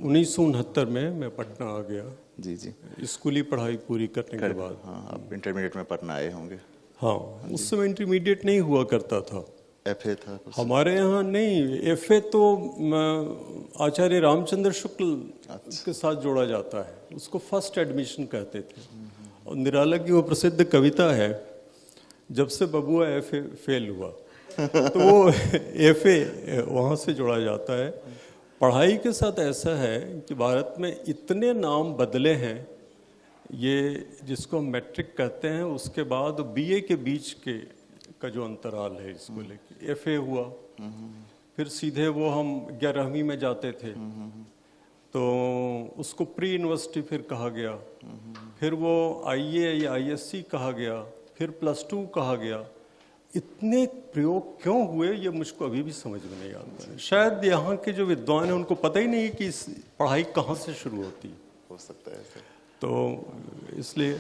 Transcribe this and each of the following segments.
1969 में मैं पटना आ गया। जी जी। स्कूली पढ़ाई पूरी करने के बाद। हाँ, आप इंटरमीडिएट में पटना आए होंगे। हाँ, उस समय इंटरमीडिएट नहीं हुआ करता था। एफए था कुछ? हमारे यहाँ नहीं, एफए तो आचार्य रामचंद्र शुक्ल के साथ जोड़ा जाता है, उसको फर्स्ट एडमिशन कहते थे। और निराला की वो प्रसिद्ध कविता है, जब से बबुआ एफए फेल हुआ, तो वो एफए वहाँ से जोड़ा जाता है। पढ़ाई के साथ ऐसा है कि भारत में इतने नाम बदले हैं, ये जिसको हम मैट्रिक कहते हैं, उसके बाद बीए के बीच का जो अंतराल है, इसको लेके एफए हुआ, फिर सीधे वो हम 11वीं में जाते थे तो उसको प्री यूनिवर्सिटी फिर कहा गया, फिर वो आईए या आईएससी कहा गया, फिर +2 कहा गया। इतने प्रयोग क्यों हुए ये मुझको अभी भी समझ में नहीं आता है। शायद यहाँ के जो विद्वान हैं उनको पता ही नहीं कि इस पढ़ाई कहाँ से शुरू होती हो सकता है सर। तो इसलिए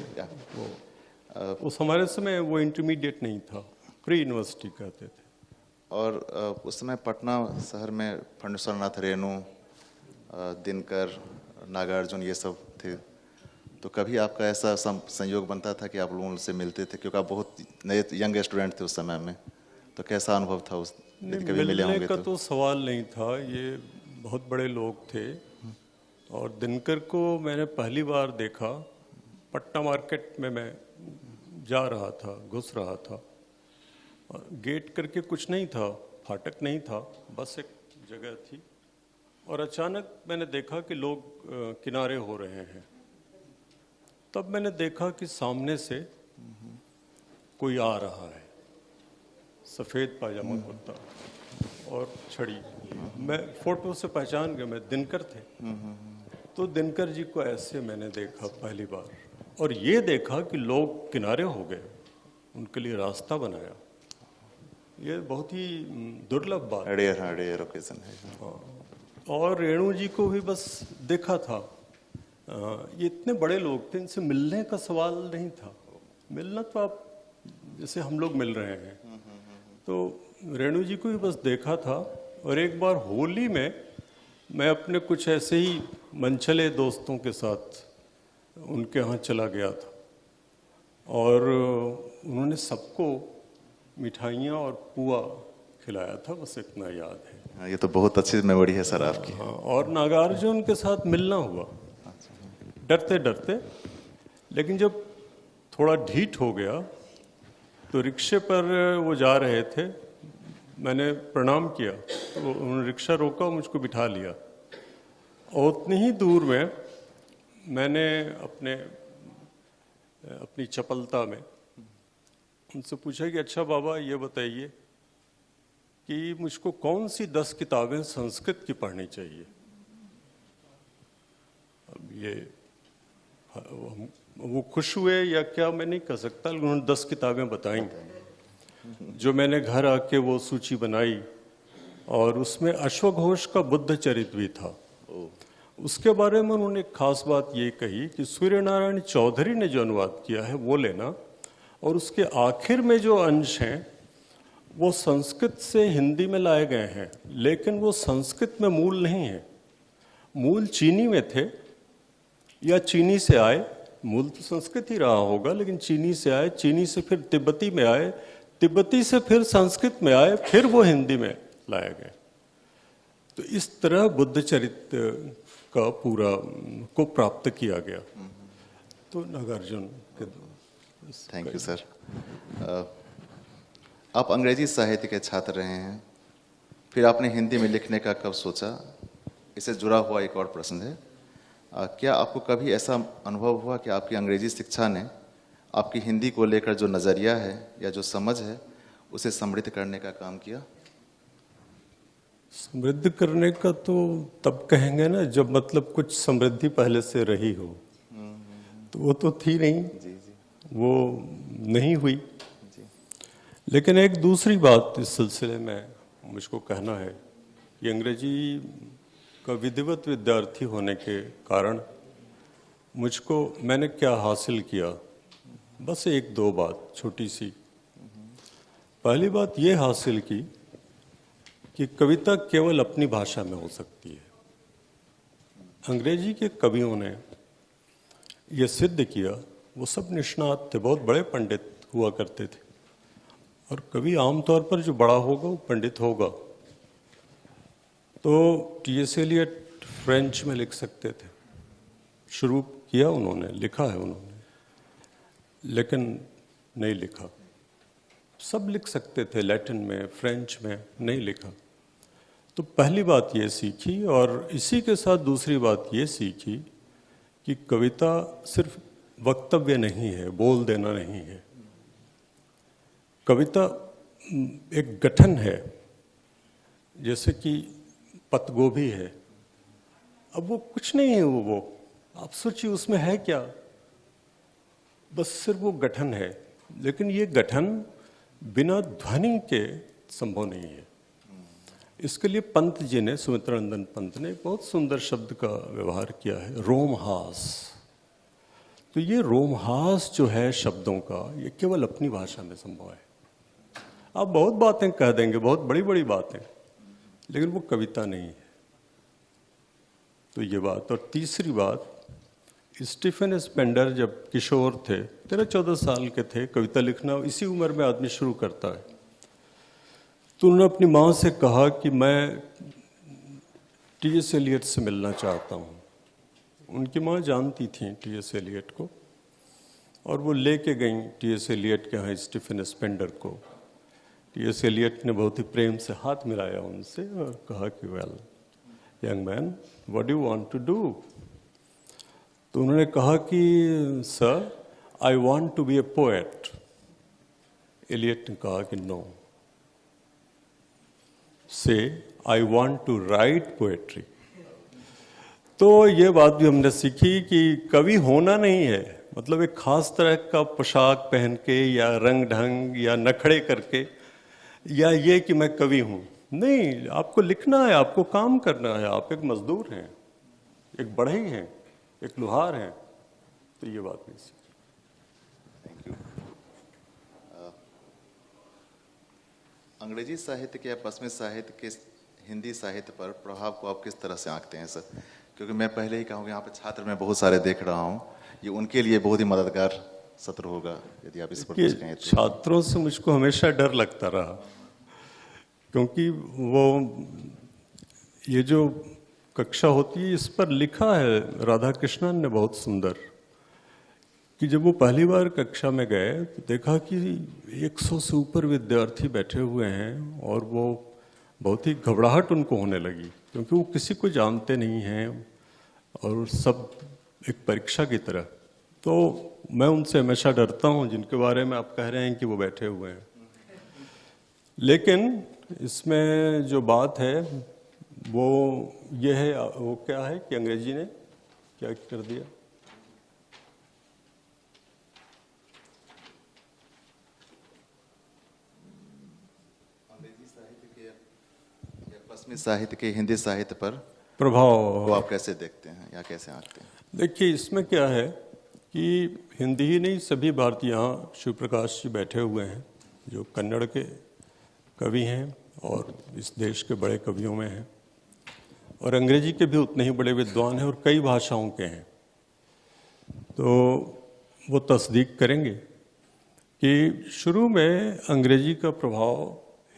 उस हमारे समय वो इंटरमीडिएट नहीं था, प्री यूनिवर्सिटी कहते थे। और उस समय पटना शहर में फंडेश्वर नाथ रेणु, दिनकर, नागार्जुन ये सब थे, तो कभी आपका ऐसा संयोग बनता था कि आप लोगों से मिलते थे, क्योंकि आप बहुत नए यंग स्टूडेंट थे उस समय में, तो कैसा अनुभव था उस कभी मिले होंगे? मिलने का तो सवाल नहीं था, ये बहुत बड़े लोग थे। और दिनकर को मैंने पहली बार देखा पटना मार्केट में, मैं जा रहा था, घुस रहा था, गेट करके कुछ नहीं था, फाटक नहीं था, बस एक जगह थी, और अचानक मैंने देखा कि लोग किनारे हो रहे हैं। तब मैंने देखा कि सामने से कोई आ रहा है, सफ़ेद पायजामा कुर्ता और छड़ी। मैं फोटो से पहचान गया, मैं दिनकर थे। तो दिनकर जी को ऐसे मैंने देखा पहली बार, और ये देखा कि लोग किनारे हो गए, उनके लिए रास्ता बनाया। ये बहुत ही दुर्लभ बात, रेयर ओकेजन है। और रेणु जी को भी बस देखा था। ये इतने बड़े लोग थे, इनसे मिलने का सवाल नहीं था। मिलना तो आप जैसे हम लोग मिल रहे हैं, तो रेणु जी को भी बस देखा था। और एक बार होली में मैं अपने कुछ ऐसे ही मनचले दोस्तों के साथ उनके यहाँ चला गया था, और उन्होंने सबको मिठाइयाँ और पुआ खिलाया था, बस इतना याद है। ये तो बहुत अच्छी मेमोरी है सर आपकी। हाँ, और नागार्जुन के साथ मिलना हुआ डरते डरते, लेकिन जब थोड़ा ढीठ हो गया तो रिक्शे पर वो जा रहे थे, मैंने प्रणाम किया तो उन्होंने रिक्शा रोका, मुझको बिठा लिया। और उतनी ही दूर में मैंने अपनी चपलता में उनसे पूछा कि अच्छा बाबा, ये बताइए कि मुझको कौन सी 10 किताबें संस्कृत की पढ़नी चाहिए। अब ये वो खुश हुए या क्या मैं नहीं कह सकता, लेकिन उन्होंने 10 किताबें बताई, जो मैंने घर आके वो सूची बनाई, और उसमें अश्वघोष का बुद्ध चरित भी था। उसके बारे में उन्होंने एक खास बात ये कही कि सूर्य नारायण चौधरी ने जो अनुवाद किया है वो लेना, और उसके आखिर में जो अंश हैं वो संस्कृत से हिंदी में लाए गए हैं, लेकिन वो संस्कृत में मूल नहीं है। मूल चीनी में थे, या चीनी से आए, मूल तो संस्कृत ही रहा होगा, लेकिन चीनी से आए, चीनी से फिर तिब्बती में आए, तिब्बती से फिर संस्कृत में आए, फिर वो हिंदी में लाए गए। तो इस तरह बुद्ध चरित्र का पूरा को प्राप्त किया गया। तो नागार्जुन के थैंक यू सर। आप अंग्रेजी साहित्य के छात्र रहे हैं, फिर आपने हिंदी में लिखने का कब सोचा? इससे जुड़ा हुआ एक और प्रश्न है, क्या आपको कभी ऐसा अनुभव हुआ कि आपकी अंग्रेजी शिक्षा ने आपकी हिंदी को लेकर जो नज़रिया है या जो समझ है उसे समृद्ध करने का काम किया? समृद्ध करने का तो तब कहेंगे ना जब मतलब कुछ समृद्धि पहले से रही हो, तो वो तो थी नहीं। जी जी। वो नहीं हुई। लेकिन एक दूसरी बात इस सिलसिले में मुझको कहना है कि अंग्रेजी का विधिवत विद्यार्थी होने के कारण मैंने क्या हासिल किया, बस एक दो बात छोटी सी। पहली बात ये हासिल की कि कविता केवल अपनी भाषा में हो सकती है। अंग्रेजी के कवियों ने ये सिद्ध किया, वो सब निष्णात थे, बहुत बड़े पंडित हुआ करते थे। और कवि आमतौर पर जो बड़ा होगा वो पंडित होगा। तो टी.एस. एलियट फ्रेंच में लिख सकते थे, शुरू किया उन्होंने, लिखा है उन्होंने, लेकिन नहीं लिखा। सब लिख सकते थे, लैटिन में, फ्रेंच में, नहीं लिखा। तो पहली बात ये सीखी, और इसी के साथ दूसरी बात ये सीखी कि कविता सिर्फ वक्तव्य नहीं है, बोल देना नहीं है। कविता एक गठन है, जैसे कि पत्तगोभी है। अब वो कुछ नहीं है, वो आप सोचिए उसमें है क्या, बस सिर्फ वो गठन है। लेकिन ये गठन बिना ध्वनि के संभव नहीं है। इसके लिए पंत जी ने, सुमित्रानंदन पंत ने बहुत सुंदर शब्द का व्यवहार किया है, रोमहास। तो ये रोमहास जो है शब्दों का, ये केवल अपनी भाषा में संभव है। आप बहुत बातें कह देंगे, बहुत बड़ी बड़ी बातें, लेकिन वो कविता नहीं है। तो ये बात। और तीसरी बात, स्टीफन स्पेंडर जब किशोर थे, 13-14 साल के थे, कविता लिखना इसी उम्र में आदमी शुरू करता है। तो उन्होंने अपनी माँ से कहा कि मैं टी.एस. एलियट से मिलना चाहता हूँ। उनकी माँ जानती थी टी.एस. एलियट को, और वो लेके गई टी.एस. एलियट के यहाँ स्टीफन स्पेंडर को। टी.एस. एलियट ने बहुत ही प्रेम से हाथ मिलाया उनसे और कहा कि well young man, what do you want to do? तो उन्होंने कहा कि sir, I want to be a poet. Eliot ने कहा कि no, say I want to write poetry. तो ये बात भी हमने सीखी कि कवि होना नहीं है, मतलब एक खास तरह का पोशाक पहन के या रंग ढंग या नखड़े करके, या ये कि मैं कवि हूँ। नहीं, आपको लिखना है, आपको काम करना है। आप एक मजदूर हैं, एक बढ़ई हैं, एक लुहार हैं। तो ये बात नहीं सीखी। Thank you. अंग्रेजी साहित्य के या पश्चिमी साहित्य के हिंदी साहित्य पर प्रभाव को आप किस तरह से आंकते हैं सर? क्योंकि मैं पहले ही कहूँगा, यहाँ पे छात्र मैं बहुत सारे देख रहा हूँ, ये उनके लिए बहुत ही मददगार सत्र होगा यदि आप इस पर कुछ कहें तो। छात्रों से मुझको हमेशा डर लगता रहा, क्योंकि वो ये जो कक्षा होती है, इस पर लिखा है राधा कृष्णन ने बहुत सुंदर, कि जब वो पहली बार कक्षा में गए तो देखा कि 100 से ऊपर विद्यार्थी बैठे हुए हैं, और वो बहुत ही घबराहट उनको होने लगी, क्योंकि वो किसी को जानते नहीं हैं और सब एक परीक्षा की तरह। तो मैं उनसे हमेशा डरता हूँ जिनके बारे में आप कह रहे हैं कि वो बैठे हुए हैं। लेकिन इसमें जो बात है वो ये है, वो क्या है कि अंग्रेजी ने क्या कर दिया, अंग्रेजी साहित्य के या पश्चिमी साहित्य के हिंदी साहित्य पर प्रभाव वो आप कैसे देखते हैं या कैसे आंकते हैं? देखिए, इसमें क्या है कि हिंदी ही नहीं, सभी भारतीय, यहाँ शिव प्रकाश जी बैठे हुए हैं जो कन्नड़ के कवि हैं और इस देश के बड़े कवियों में हैं, और अंग्रेजी के भी उतने ही बड़े विद्वान हैं और कई भाषाओं के हैं। तो वो तस्दीक करेंगे कि शुरू में अंग्रेजी का प्रभाव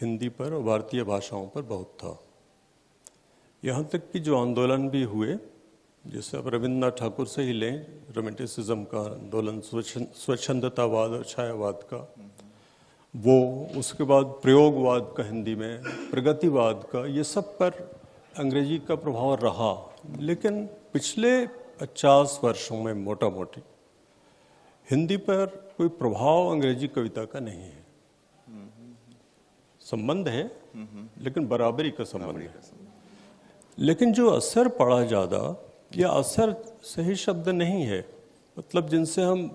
हिंदी पर और भारतीय भाषाओं पर बहुत था। यहाँ तक कि जो आंदोलन भी हुए, जैसे अब रविन्द्रनाथ ठाकुर से ही लें, रोमेंटिसिज्म का आंदोलन, स्वच्छंदतावाद और छायावाद का, वो, उसके बाद प्रयोगवाद का हिंदी में, प्रगतिवाद का, ये सब पर अंग्रेजी का प्रभाव रहा। लेकिन पिछले 50 वर्षों में मोटा मोटी हिंदी पर कोई प्रभाव अंग्रेजी कविता का नहीं है। संबंध है, लेकिन बराबरी का संबंध है। लेकिन जो असर पड़ा ज़्यादा, या असर सही शब्द नहीं है, मतलब जिनसे हम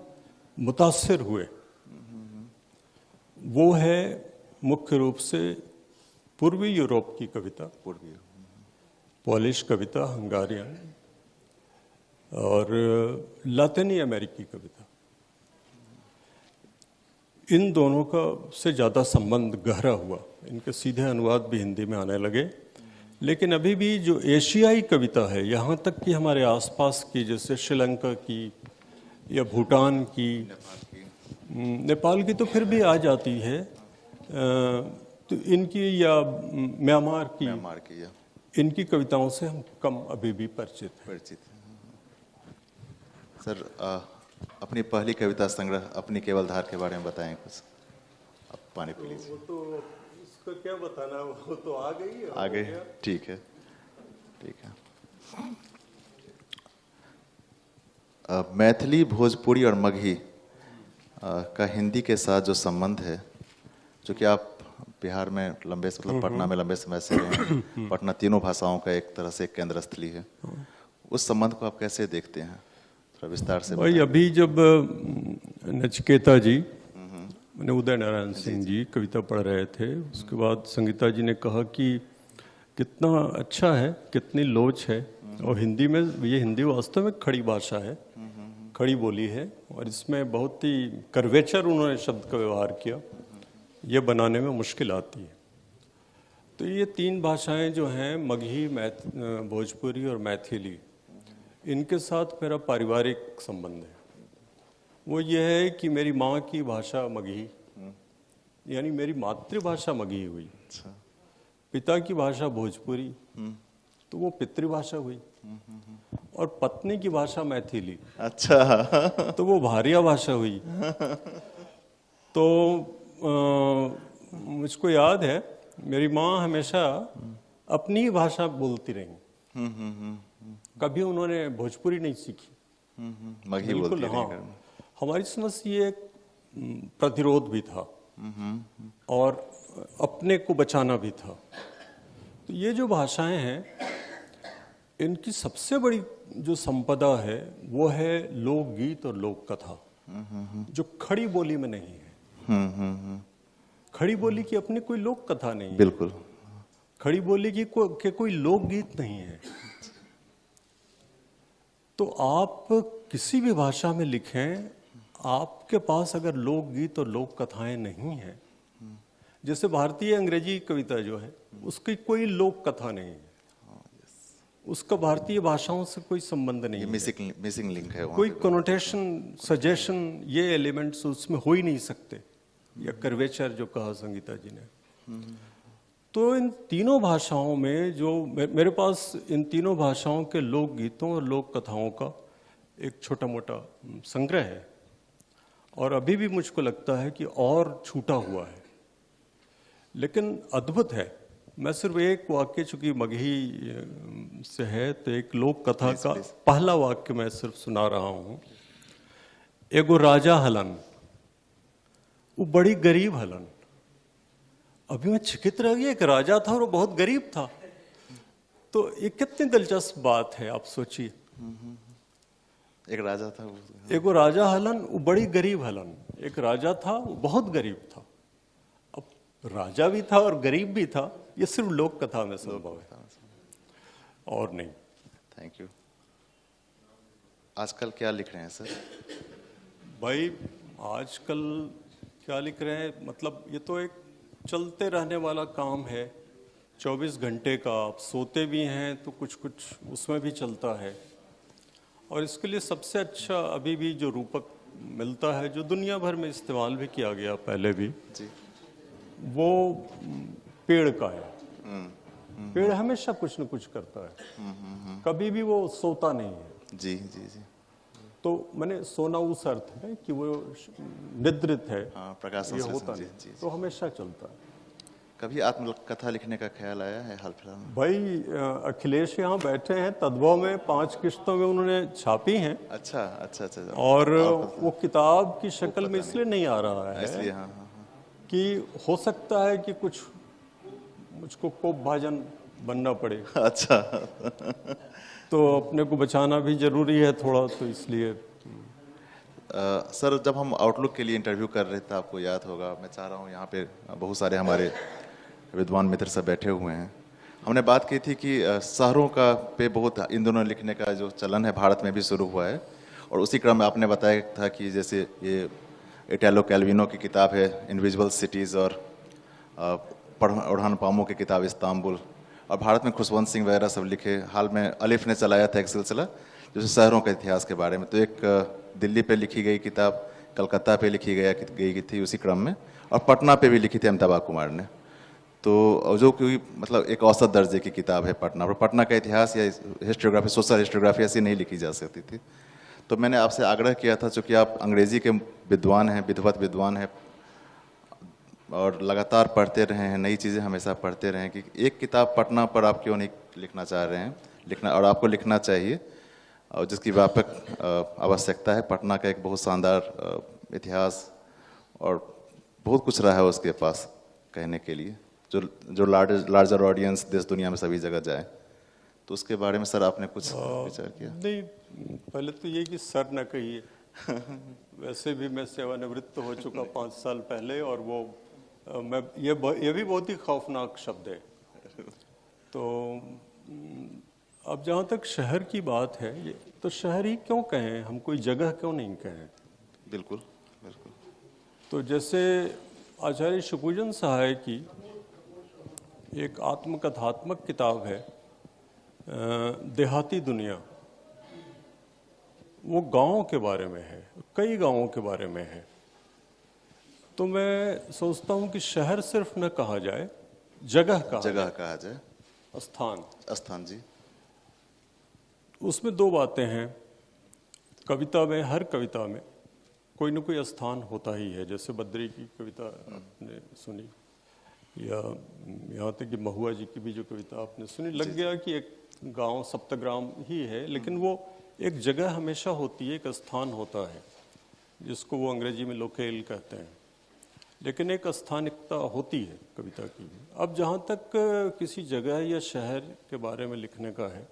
मुतासिर हुए, वो है मुख्य रूप से पूर्वी यूरोप की कविता, पोलिश कविता, हंगारियन, और लातिनी अमेरिकी कविता। इन दोनों का से ज़्यादा संबंध गहरा हुआ। इनके सीधे अनुवाद भी हिंदी में आने लगे, लेकिन अभी भी जो एशियाई कविता है, यहाँ तक कि हमारे आसपास की, जैसे श्रीलंका की या भूटान की, नेपाल की तो फिर भी आ जाती है, तो इनकी या म्यांमार की, म्यांमार की या इनकी कविताओं से हम कम अभी भी परिचित हैं। परिचित हैं। सर, अपनी पहली कविता संग्रह अपनी केवल धार के बारे में बताएं कुछ। आप पानी पी लीजिए। वो तो उसका क्या बताना, वो तो आ गई है, आगे ठीक है, ठीक है। मैथिली, भोजपुरी और मगही का हिंदी के साथ जो संबंध है, जो कि आप बिहार में लंबे मतलब पटना में लंबे समय से रहे हैं, पटना तीनों भाषाओं का एक तरह से केंद्र स्थली है, उस संबंध को आप कैसे देखते हैं, थोड़ा विस्तार से भाई? अभी जब नचिकेता जी, मैंने उदय नारायण सिंह जी कविता पढ़ रहे थे, उसके बाद संगीता जी ने कहा कि कितना अच्छा है, कितनी लोच है, और हिंदी में, ये हिंदी वास्तव में खड़ी भाषा है, खड़ी बोली है, और इसमें बहुत ही कर्वेचर उन्होंने शब्द का व्यवहार किया, ये बनाने में मुश्किल आती है। तो ये तीन भाषाएं जो हैं, मगही, भोजपुरी और मैथिली, इनके साथ मेरा पारिवारिक संबंध है। वो ये है कि मेरी माँ की भाषा मगही, यानी मेरी मातृभाषा मगही हुई, पिता की भाषा भोजपुरी, तो वो पितृभाषा हुई, और पत्नी की भाषा मैथिली, अच्छा, तो वो भारिया भाषा हुई। तो मुझको याद है, मेरी माँ हमेशा अपनी ही भाषा बोलती रही, कभी उन्होंने भोजपुरी नहीं सीखी, मगही बिल्कुल। बोलती हाँ, रही। हमारी समझ से ये एक प्रतिरोध भी था और अपने को बचाना भी था। तो ये जो भाषाएं हैं, इनकी सबसे बड़ी जो संपदा है वो है लोकगीत और लोक कथा, जो खड़ी बोली में नहीं है। खड़ी बोली की अपनी कोई लोक कथा नहीं है, बिल्कुल। खड़ी बोली की कोई लोकगीत नहीं है। तो आप किसी भी भाषा में लिखें, आपके पास अगर लोकगीत और लोक कथाएं नहीं हैं, जैसे भारतीय अंग्रेजी कविता जो है, उसकी कोई लोक कथा नहीं है, उसका भारतीय भाषाओं से कोई संबंध नहीं है, मिसिंग लिंक है वहाँ कोई पे। कोनोटेशन, सजेशन, ये एलिमेंट्स उसमें हो ही नहीं सकते, या कर्वेचर जो कहा संगीता जी ने। तो इन तीनों भाषाओं में जो मेरे पास इन तीनों भाषाओं के लोक गीतों और लोक कथाओं का एक छोटा मोटा संग्रह है, और अभी भी मुझको लगता है कि और छूटा हुआ है, लेकिन अद्भुत है। मैं सिर्फ एक वाक्य, चूंकि मगही से है, तो एक लोक कथा का पहला वाक्य मैं सिर्फ सुना रहा हूँ। एगो राजा हलन, वो बड़ी गरीब हलन। अभी मैं चकित रह गया, एक राजा था और वो बहुत गरीब था। तो ये कितनी दिलचस्प बात है, आप सोचिए। एक राजा था, एगो राजा हलन, वो बड़ी गरीब हलन। एक राजा था, वो बहुत गरीब था। अब राजा भी था और गरीब भी था, ये सिर्फ लोक कथा में संभव है और नहीं। Thank you. आजकल क्या लिख रहे हैं सर? भाई आजकल क्या लिख रहे हैं, मतलब ये तो एक चलते रहने वाला काम है, 24 घंटे का। आप सोते भी हैं तो कुछ कुछ उसमें भी चलता है, और इसके लिए सबसे अच्छा अभी भी जो रूपक मिलता है, जो दुनिया भर में इस्तेमाल भी किया गया पहले भी जी। वो पेड़ का है। पेड़ हमेशा कुछ न कुछ करता है, कभी भी वो सोता नहीं है। जी जी जी। तो मैंने सोना उस अर्थ में कि वो निद्रित है, हाँ, प्रकाश ये संश्लेषण, होता जी, नहीं, जी, जी। तो हमेशा चलता है। कभी आत्मकथा लिखने का ख्याल आया है हाल फिलहाल में? भाई अखिलेश यहाँ बैठे हैं, तद्भव में 5 किस्तों में उन्होंने छापी हैं, अच्छा अच्छा अच्छा। और वो किताब की शक्ल में इसलिए नहीं आ रहा है इसलिए हाँ हाँ हाँ। कि हो सकता है कि कुछ मुझको कोप भाजन बनना पड़े, अच्छा। तो अपने को बचाना भी जरूरी है थोड़ा, तो इसलिए। सर, जब हम आउटलुक के लिए इंटरव्यू कर रहे थे, आपको याद होगा, मैं चाह रहा हूँ यहाँ पे बहुत सारे हमारे विद्वान मित्र सब बैठे हुए हैं, हमने बात की थी कि शहरों का पे बहुत इन दोनों लिखने का जो चलन है भारत में भी शुरू हुआ है, और उसी क्रम में आपने बताया था कि जैसे ये इटालो कैल्विनो की किताब है इनविजिबल सिटीज़, और ओरहान पामो की किताब इस्तांबुल, और भारत में खुशवंत सिंह वगैरह सब लिखे। हाल में अलिफ ने चलाया था एक सिलसिला जैसे शहरों के इतिहास के बारे में, तो एक दिल्ली पे लिखी गई किताब कलकत्ता पे लिखी गई थी उसी क्रम में, और पटना पे भी लिखी थी अमिताभ कुमार ने। तो जो कि मतलब एक औसत दर्जे की किताब है पटना, और पटना का इतिहास या हिस्टोग्राफी, सोशल हिस्टोग्राफी ऐसी नहीं लिखी जा सकती थी। तो मैंने आपसे आग्रह किया था, चूँकि आप अंग्रेजी के विद्वान हैं, विधिवत विद्वान हैं, और लगातार पढ़ते रहे हैं, नई चीज़ें हमेशा पढ़ते रहे हैं, कि एक किताब पटना पर आप क्यों नहीं लिखना चाह रहे हैं, लिखना, और आपको लिखना चाहिए, और जिसकी व्यापक आवश्यकता है। पटना का एक बहुत शानदार इतिहास और बहुत कुछ रहा है उसके पास कहने के लिए, जो लार्जर ऑडियंस देश दुनिया में सभी जगह जाए। तो उसके बारे में सर आपने कुछ विचार किया? नहीं, पहले तो ये कि सर न कहिए वैसे भी मैं सेवानिवृत्त हो चुका 5 साल पहले, और वो मैं ये भी बहुत ही खौफनाक शब्द है। तो अब जहाँ तक शहर की बात है, तो शहर ही क्यों कहें, हम कोई जगह क्यों नहीं कहें? बिल्कुल बिल्कुल। तो जैसे आचार्य शुकुजन सहाय की एक आत्मकथात्मक किताब है देहाती दुनिया, वो गाँव के बारे में है, कई गाँवों के बारे में है। तो मैं सोचता हूँ कि शहर सिर्फ न कहा जाए, जगह कहा जाए, स्थान जी। उसमें 2 बातें हैं। कविता में, हर कविता में कोई न कोई स्थान होता ही है। जैसे बद्री की कविता आपने सुनी, या यहाँ तक कि महुआ जी की भी जो कविता आपने सुनी, लग गया कि एक गांव सप्तग्राम ही है, लेकिन वो एक जगह हमेशा होती है, एक स्थान होता है, जिसको वो अंग्रेजी में लोकेल कहते हैं, लेकिन एक स्थानिकता होती है कविता की भी। अब जहाँ तक किसी जगह या शहर के बारे में लिखने का है,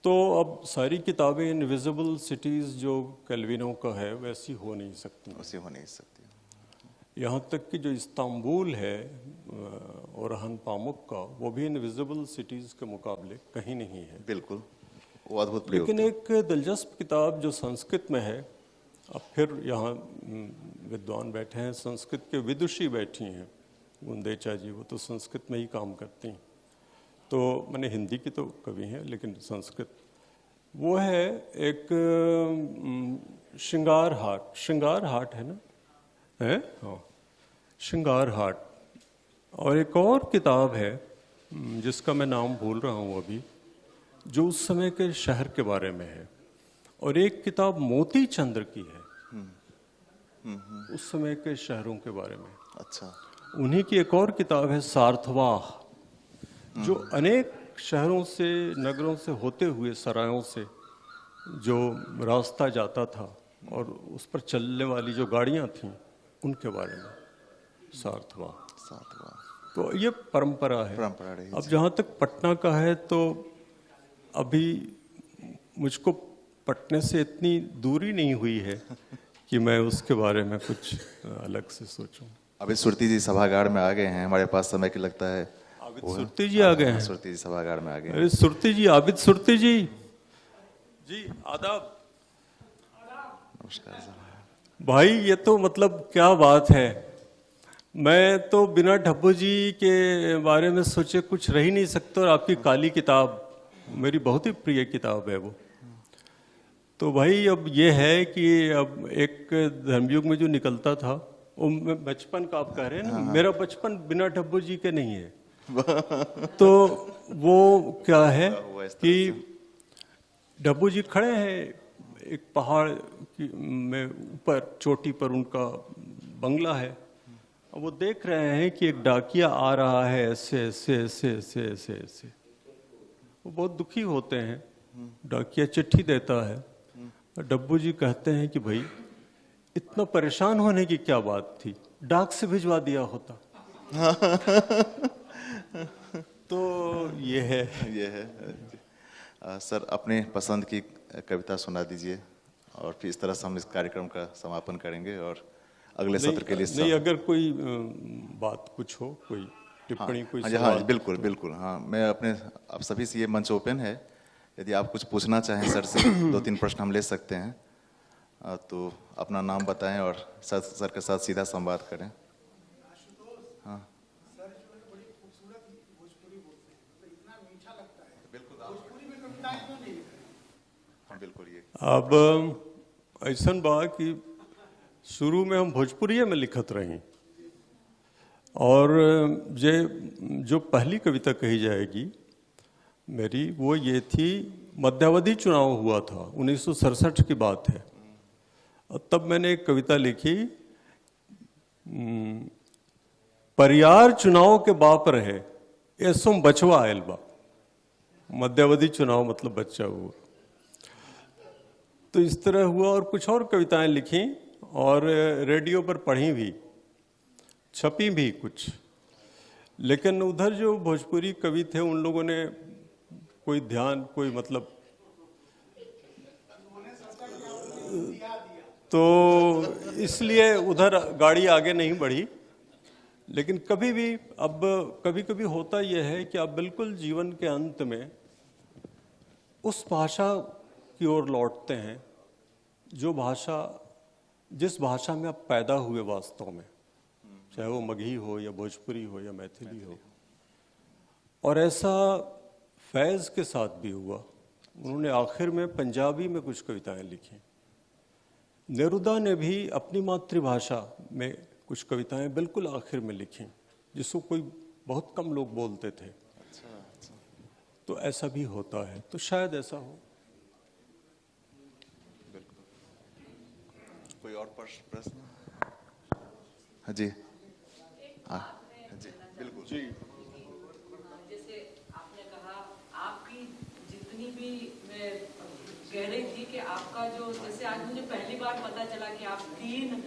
तो अब सारी किताबें इनविजिबल सिटीज़ जो कैल्विनो का है वैसी हो नहीं सकती। यहाँ तक कि जो इस्तांबुल है ओरहन पामुक का, वो भी इनविजिबल सिटीज़ के मुकाबले कहीं नहीं है। बिल्कुल, वो अद्भुत प्रयोग। लेकिन एक दिलचस्प किताब जो संस्कृत में है, अब फिर यहाँ विद्वान बैठे हैं, संस्कृत के विदुषी बैठी हैं, गुंदेचा जी, वो तो संस्कृत में ही काम करती हैं। तो मैंने हिंदी की तो कवि हैं, लेकिन संस्कृत, वो है एक श्रृंगार हाट है ना, है हाँ, श्रृंगार हाट। और एक और किताब है जिसका मैं नाम भूल रहा हूँ अभी, जो उस समय के शहर के बारे में है। और एक किताब मोती चंद्र की है, उस समय के शहरों के बारे में। अच्छा। उन्हीं की एक और किताब है सार्थवाह, जो अनेक शहरों से, नगरों से होते हुए, सरायों से जो रास्ता जाता था और उस पर चलने वाली जो गाड़ियाँ थीं, उनके बारे में सार्थवाह। तो ये परंपरा है। अब जहाँ तक पटना का है, तो अभी मुझको पटने से इतनी दूरी नहीं हुई है कि मैं उसके बारे में कुछ अलग से सोचूं। अभी सुरती जी सभागार में आ गए हैं, हमारे पास समय की लगता है। सुरती जी आ गए हैं। सुरती जी सभागार में आ गए हैं। अरे सुरती जी, आबिद सुरती जी जी, आदाब। नमस्कार भाई, ये तो मतलब क्या बात है। मैं तो बिना ढब्बू जी के बारे में सोचे कुछ रह ही नहीं सकता, और आपकी काली किताब मेरी बहुत ही प्रिय किताब है वो। तो भाई अब ये है कि अब एक धर्मयुग में जो निकलता था, वो बचपन का आप कह रहे हैं ना, मेरा बचपन बिना ढब्बू जी के नहीं है। तो वो क्या है कि डब्बू जी खड़े हैं एक पहाड़ में ऊपर, चोटी पर उनका बंगला है। अब वो देख रहे हैं कि एक डाकिया आ रहा है, ऐसे ऐसे ऐसे ऐसे ऐसे ऐसे। वो बहुत दुखी होते हैं। डाकिया चिट्ठी देता है, डब्बू जी कहते हैं कि भाई इतना परेशान होने की क्या बात थी, डाक से भिजवा दिया होता। तो ये है सर, अपने पसंद की कविता सुना दीजिए, और फिर इस तरह से हम इस कार्यक्रम का समापन करेंगे और अगले सत्र के लिए नहीं, अगर कोई बात कुछ हो, कोई टिप्पणी, कोई सवाल। हाँ, बिल्कुल बिल्कुल। हाँ, मैं अपने आप सभी से ये मंच ओपन है, यदि आप कुछ पूछना चाहें सर से, 2-3 प्रश्न हम ले सकते हैं। तो अपना नाम बताएं और सर के साथ सीधा संवाद करें। हाँ हाँ बिल्कुल ये अब ऐसन बा कि शुरू में हम भोजपुरिये में लिखत रही और जे जो पहली कविता कही जाएगी मेरी वो ये थी, मध्यावधि चुनाव हुआ था 1967 की बात है। और तब मैंने एक कविता लिखी, परियार चुनाव के बाप रहे ऐसो बचवा आयल बा। मध्यावधि चुनाव मतलब बच्चा हुआ। तो इस तरह हुआ और कुछ और कविताएं लिखी और रेडियो पर पढ़ी भी, छपी भी कुछ। लेकिन उधर जो भोजपुरी कवि थे उन लोगों ने कोई ध्यान, कोई मतलब, तो इसलिए उधर गाड़ी आगे नहीं बढ़ी। लेकिन कभी भी, अब कभी कभी होता यह है कि आप बिल्कुल जीवन के अंत में उस भाषा की ओर लौटते हैं जो भाषा, जिस भाषा में आप पैदा हुए वास्तव में, चाहे वो मगही हो या भोजपुरी हो या मैथिली हो। और ऐसा फैज़ के साथ भी हुआ। उन्होंने आखिर में पंजाबी में कुछ कविताएं लिखी। नेरुदा ने भी अपनी मातृभाषा में कुछ कविताएं बिल्कुल आखिर में लिखी, जिसको कोई बहुत कम लोग बोलते थे। तो ऐसा भी होता है, तो शायद ऐसा हो। कोई और प्रश्न? हाँ जी, हाँ जी बिल्कुल जी। जैसे आपने कहा, आपकी जितनी भी, मैं कह रही थी कि आपका जो, जैसे आज मुझे पहली बार पता चला कि आप 3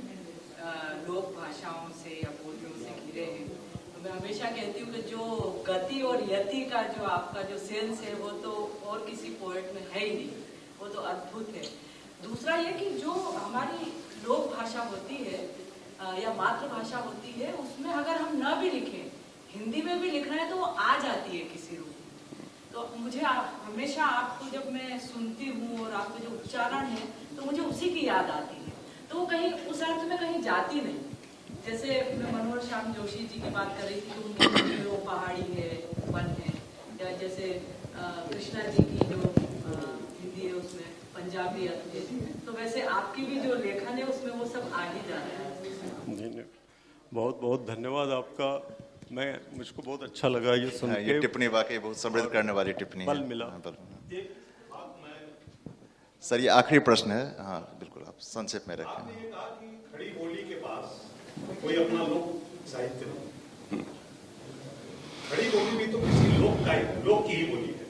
लोक भाषाओं से या बोलियों से घिरे हैं। तो मैं हमेशा कहती हूँ कि जो गति और यति का जो आपका जो सेंस है वो तो और किसी पोएट में है ही नहीं, वो तो अद्भुत है। दूसरा ये कि जो हमारी लोक भाषा होती है या मातृभाषा होती है, उसमें अगर हम न भी लिखें, हिंदी में भी लिखना है तो वो आ जाती है किसी रूप में। तो मुझे हमेशा आपको जब मैं सुनती हूँ और आपका जो उच्चारण है तो मुझे उसी की याद आती है। तो वो कहीं उस अर्थ में कहीं जाती नहीं। जैसे मैं मनोहर श्याम जोशी जी की बात कर रही थी तो उनकी हिंदी में वो पहाड़ी है, वन है, या जैसे कृष्णा जी की जो हिंदी है उसमें पंजाबी अर्थ है। तो वैसे आपकी भी जो लेखन है उसमें वो सब आ ही जा रहा है। बहुत बहुत धन्यवाद आपका। मुझको बहुत अच्छा लगा ये सुन के। ये टिप्पणी वाकई बहुत समृद्ध करने वाली टिप्पणी बल है। मिला। सर ये आखिरी प्रश्न है, हाँ बिल्कुल आप संक्षेप में रखें। आपने ये कहा कि खड़ी बोली के पास कोई अपना लोक साहित्य नहीं। खड़ी बोली भी तो किसी लोक की ही बोली है।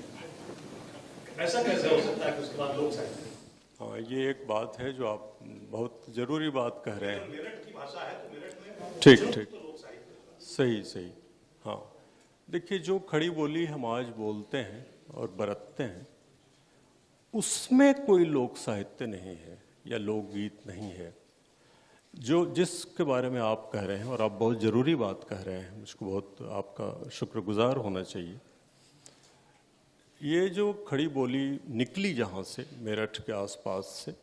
ऐसा कैसे हो सकता है कि उसके बाद लोक साहित्य? हाँ, ये एक बात है जो आप बहुत जरूरी बात कह रहे हैं। मेरठ की भाषा है तो मेरठ में ठीक, तो लोक साहित्य। सही। हाँ, देखिए जो खड़ी बोली हम आज बोलते हैं और बरतते हैं, उसमें कोई लोक साहित्य नहीं है या लोकगीत नहीं है। जो जिसके बारे में आप कह रहे हैं, और आप बहुत ज़रूरी बात कह रहे हैं, मुझको बहुत आपका शुक्रगुजार होना चाहिए। ये जो खड़ी बोली निकली जहाँ से, मेरठ के आसपास से,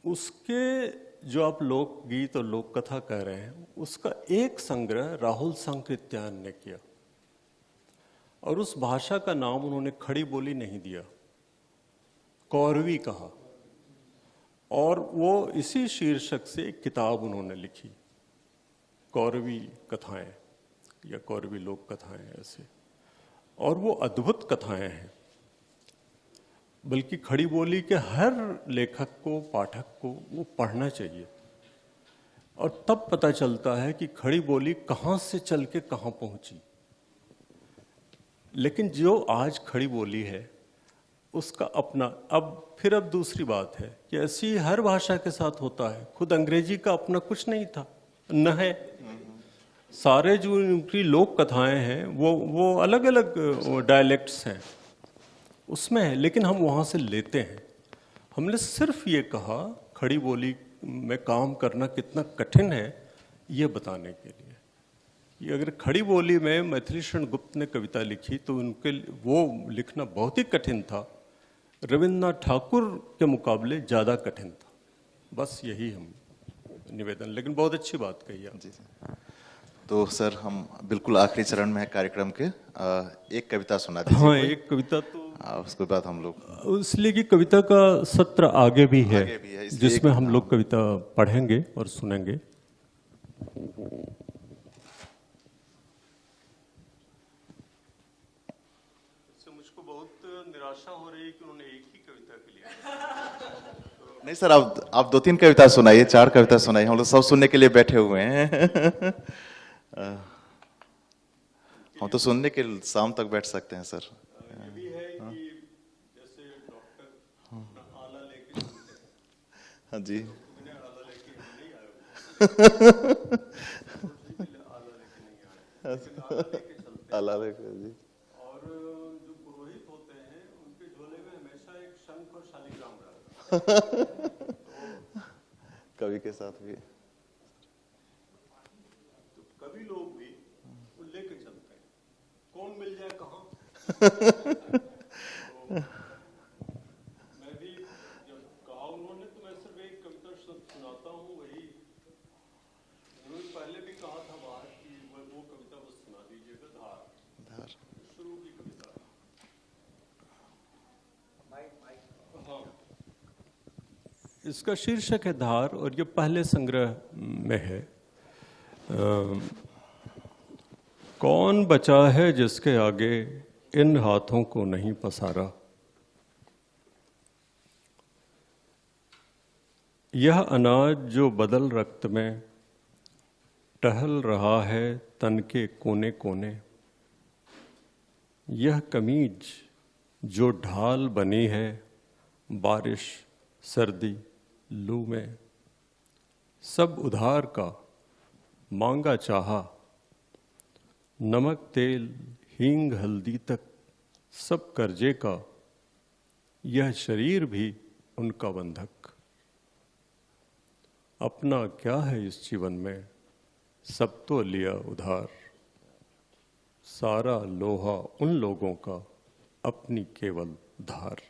उसके जो आप लोकगीत और लोक कथा कह रहे हैं, उसका एक संग्रह राहुल सांकृत्यायन ने किया और उस भाषा का नाम उन्होंने खड़ी बोली नहीं दिया, कौरवी कहा। और वो इसी शीर्षक से एक किताब उन्होंने लिखी, कौरवी कथाएं या कौरवी लोक कथाएं ऐसे। और वो अद्भुत कथाएं हैं। बल्कि खड़ी बोली के हर लेखक को, पाठक को वो पढ़ना चाहिए और तब पता चलता है कि खड़ी बोली कहाँ से चल के कहाँ पहुंची। लेकिन जो आज खड़ी बोली है उसका अपना, अब दूसरी बात है कि ऐसी हर भाषा के साथ होता है। खुद अंग्रेजी का अपना कुछ नहीं था, न है। सारे जो उनकी लोक कथाएं हैं वो अलग अलग डायलेक्ट्स हैं उसमें है, लेकिन हम वहाँ से लेते हैं। हमने सिर्फ ये कहा खड़ी बोली में काम करना कितना कठिन है ये बताने के लिए। ये अगर खड़ी बोली में मैथिलीशरण गुप्त ने कविता लिखी तो उनके वो लिखना बहुत ही कठिन था, रविन्द्रनाथ ठाकुर के मुकाबले ज़्यादा कठिन था। बस यही हम निवेदन, लेकिन बहुत अच्छी बात कही आप। जी तो सर हम बिल्कुल आखिरी चरण में है कार्यक्रम के, एक कविता सुना दीजिए। हाँ, एक कविता तो उसके बाद हम लोग इसलिए कि कविता का सत्र आगे भी है, आगे भी है, इसलिए जिसमें एक- हम लोग कविता पढ़ेंगे और सुनेंगे। मुझको बहुत निराशा हो रही है कि उन्होंने एक ही कविता के लिए। नहीं सर, आप 2-3 कविता सुनाइए, 4 कविता सुनाइए, हम लोग सब सुनने के लिए बैठे हुए हैं। हम तो सुनने के लिए शाम तक बैठ सकते हैं सर। ये भी है कि जैसे डॉक्टर आला लेके चलते हैं, हाँ जी, मैंने आला लेके नहीं आया, आला लेके नहीं आया, लेकिन आला लेके चलते हैं। अल्लाह लेके जी। और जो पुरोहित होते हैं उनके झोले में हमेशा एक शंख और शालिग्राम रहता है। कवि के साथ भी तो कवि लोग भी वो लेके चलते हैं, कौन मिल जाए कहाँ। तो मैं भी जब कहा उन्होंने तो मैं सिर्फ एक कविता सुनाता हूँ, वही उन्होंने पहले भी कहा था बाहर कि वो कविता बस सुना दीजिएगा, धार शुरू की कविता। हाँ, इसका शीर्षक है धार और ये पहले संग्रह में है। कौन बचा है जिसके आगे इन हाथों को नहीं पसारा, यह अनाज जो बदल रक्त में टहल रहा है तन के कोने कोने, यह कमीज जो ढाल बनी है बारिश सर्दी लू में, सब उधार का मांगा चाहा, नमक तेल हींग हल्दी तक सब कर्जे का, यह शरीर भी उनका बंधक। अपना क्या है इस जीवन में, सब तो लिया उधार, सारा लोहा उन लोगों का अपनी केवल धार।